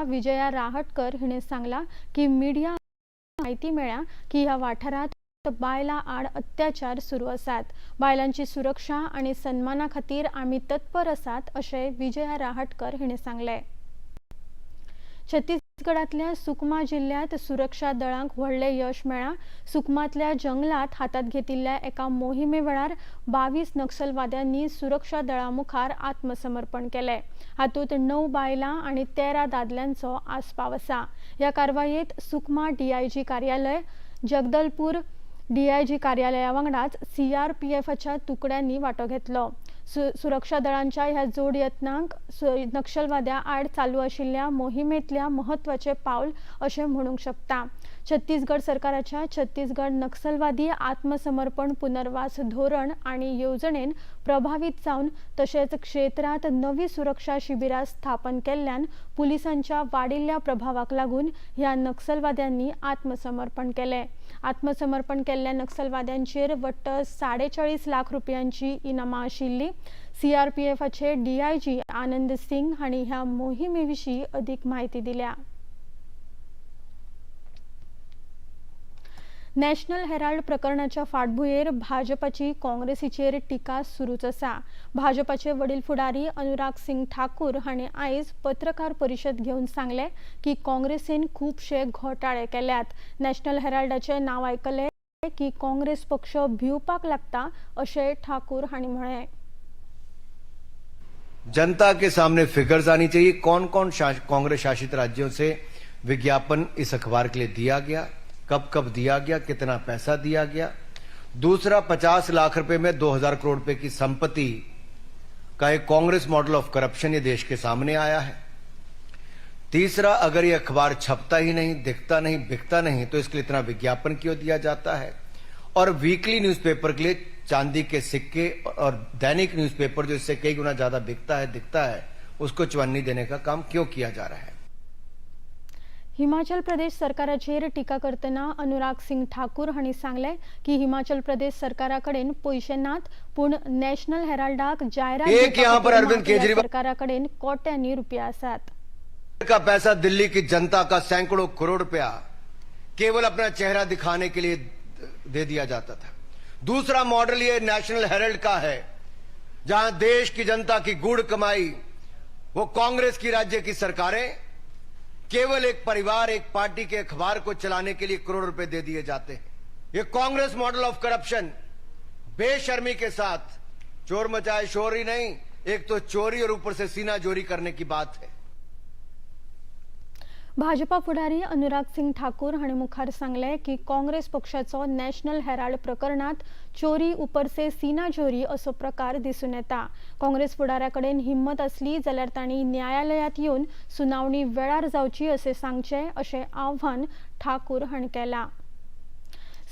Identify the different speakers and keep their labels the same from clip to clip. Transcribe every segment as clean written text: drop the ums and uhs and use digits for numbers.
Speaker 1: विजया राहटकर हिने सांगला की मीडिया माहिती मेळ्ळ्या की ह्या वाठारात बायलां आड अत्याचार सुरू आसात। बायलांची सुरक्षा आणि सन्माना खातीर आमी तत्पर आसात अशें विजया राहटकर हिने सांगले। छत्तीसगडातल्या सुकमा जिल्ह्यात सुरक्षा दळांक व्हडले यश मेळ्ळा। सुकमातल्या जंगलात हातात घेतिल्ल्या एका मोहिमे वेळार 22 नक्षलवाद्यांनी सुरक्षा दळां मुखार आत्मसमर्पण केले। हातूंत 9 बायलां आणि 13 दादल्यांचो आस्पाव आसा। ह्या कारवायेंत सुकमा DIG कार्यालय, जगदलपूर DIG कार्यालया वांगडाच CRPFच्या तुकड्यांनी वांटो घेतलो। सुरक्षा दळांच्या ह्या जोड यत्नांक नक्षलवाद्यां आड चालू आशिल्ल्या मोहिमेंतल्या म्हत्वाचे पावल अशें म्हणूंक शकता। छत्तीसगड सरकाराच्या छत्तीसगड नक्षलवादी आत्मसमर्पण पुनर्वास धोरण आणि येवजणेन प्रभावित जावन तशेंच क्षेत्रांत नवी सुरक्षा शिबिरां स्थापन केल्ल्यान पुलिसांच्या वाडिल्ल्या प्रभावाक लागून ह्या नक्षलवाद्यांनी आत्मसमर्पण केले। आत्मसमर्पण केल्ल्या नक्षलवाद्यांचेर वट्ट 47 लाख रुपयांची इनामां आशिल्ली। CRPFचे DIG आनंद सिंग हांणी ह्या मोहिमेविशीं अदीक म्हायती दिल्या। नॅशनल हेराल्ड प्रकरणाच्या फाटभुंयेर भाजपाची काँग्रेसीचेर टिका सुरूच आसा। भाजपाचे वडील फुडारी अनुराग सिंग ठाकूर हांणी आयज पत्रकार परिशद घेवन सांगले की काँग्रेसीन खुबशे घोटाळे केल्यात। नॅशनल हेराल्डाचे नांव आयकले की काँग्रेस पक्ष भिवपाक लागता अशें ठाकूर हांणी म्हळें।
Speaker 2: जनता के सामने फिगर्स आनी चाहिए, कौन कौन कांग्रेस शासित राज्यों से विज्ञापन इस अखबार के लिए दिया गया, कब कब दिया गया, कितना पैसा दिया गया। दूसरा, 50 लाख रुपए में 2000 करोड़ रुपए की संपत्ति का एक कांग्रेस मॉडल ऑफ करप्शन ये देश के सामने आया है। तीसरा, अगर ये अखबार छपता ही नहीं, दिखता नहीं, बिकता नहीं तो इसके लिए इतना विज्ञापन क्यों दिया जाता है। और वीकली न्यूज़पेपर के लिए चांदी के सिक्के और दैनिक न्यूज़पेपर जो इससे कई गुना ज्यादा बिकता है, दिखता है, उसको चवन्नी देने का काम क्यों किया जा रहा है।
Speaker 1: हिमाचल प्रदेश सरकाराचेर टिका करतना अनुराग सिंग ठाकूर हांणी सांगले की हिमाचल प्रदेश सरकाराकडेन पयशे नात, पूण नॅशनल हेराल्डाक जायरात सरकाराकडेन कोट्यांनी रुपया आसात।
Speaker 2: का पैसा दिल्ली की जनता का सैकड़ों करोड़ रुपया केवल अपना चेहरा दिखाने के लिए दे दिया जाता था। दूसरा मॉडल ये नेशनल हेराल्ड का है, जहां देश की जनता की गुड़ कमाई, वो कांग्रेस की राज्य की सरकारें केवल एक परिवार, एक पार्टी के अखबार को चलाने के लिए करोड़ रुपए दे दिए जाते हैं। ये कांग्रेस मॉडल ऑफ करप्शन बेशर्मी के साथ चोर मचाए शोर ही नहीं, एक तो चोरी और ऊपर से सीना जोरी करने की बात है।
Speaker 1: भाजपा फुडारी अनुराग सिंग ठाकूर हांणी मुखार सांगले की काँग्रेस पक्षाचो नॅशनल हेराल्ड प्रकरणात चोरी ऊपर से सीना चोरी असो प्रकार दिसून येता। काँग्रेस फुडाऱ्याकडेन हिम्मत असली जाल्यार तांणी न्यायालयात येवन सुनावणी वेळार जावची असे सांगचे अशें आव्हान ठाकूर हांणी केलां।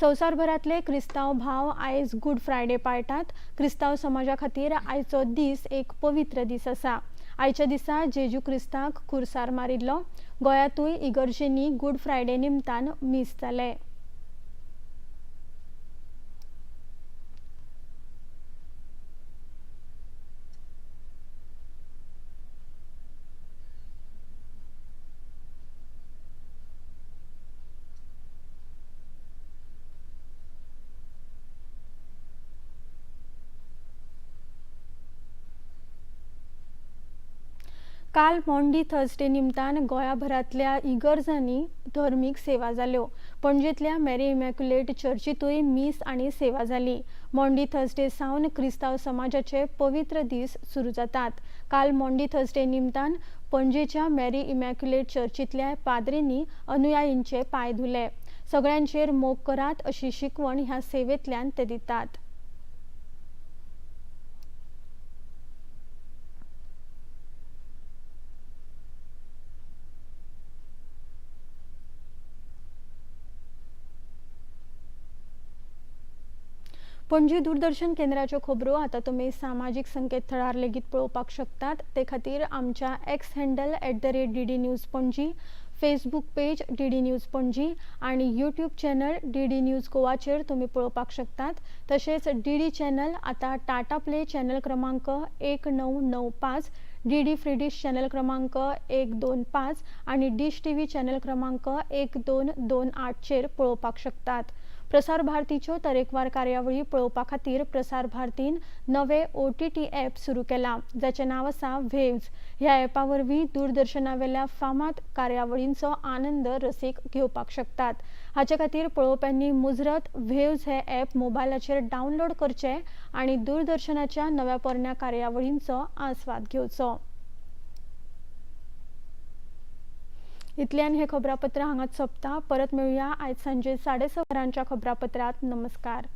Speaker 1: संवसारभरातले क्रिस्तांव भाव आयज गुड फ्रायडे पाळटात। क्रिस्तांव समाजा खातीर आयचो दीस एक पवित्र दीस आसा। आयच्या दिसा जेजू क्रिस्ताक खुरसार मारिल्लो। गोंयांतूय इगर्जेंनी गुड फ्रायडे निमतान मीस जाले। काल मॉन्डी थर्सडे निमतान गोंयाभरातल्या इगर्जांनी धर्मीक सेवा जाल्यो। पणजेंतल्या मेरी इमॅक्युलेट चर्चीतूय मीस आनी सेवा जाली। मॉन्डी थर्सडे सावन क्रिस्तांव समाजाचे पवित्र दीस सुरू जातात। काल मॉन्डी थर्सडे निमतान पणजेच्या मेरी इमॅक्युलेट चर्चीतल्या पाद्रींनी अनुयायींचे पाय धुले। सगळ्यांचेर मोग करात अशी शिकवण ह्या सेवेंतल्यान ते दितात। पणजी दूरदर्शन केंद्राच्यो खबरो आता तुम्ही सामाजिक संकेतथळार लेगीत पळोवपाक शकतात। ते खातीर आमच्या x handle @DD news Panaji, Facebook page DD news Panaji आणि यूट्यूब चॅनल DD न्यूज गोवाचेर तुम्ही पळोवपाक शकतात। तशेंच DD चॅनल आता टाटा प्ले चॅनल क्रमांक 1995 डी फ्री डिश चॅनल क्रमांक 125 आणि डिश टीव्ही चॅनल क्रमांक 1228 चेर पळोवपाक शकतात. प्रसार भारतीच्यो तरेकवार कार्यावळी पळोवपा खातीर प्रसार भारतीन नवे OTT ॲप सुरू केला, जाचें नांव आसा वेव्ज. ह्या ॲपा वरवीं दूरदर्शनावेल्या फामाद कार्यावळींचो आनंद रसीक घेवपाक शकतात. हाचे खातीर पळोवप्यांनी मुजरत वेव्ज हे ॲप मोबायलाचेर डावनलोड करचें आनी दूरदर्शनाच्या नव्या पोरण्या कार्यावळींचो आस्वाद घेवचो. इतल्यान हे खबरापत्र हांगाच सोंपता. परत मेळुया आयज सांजे 6:30 वरांच्या खबरापत्रांत. नमस्कार.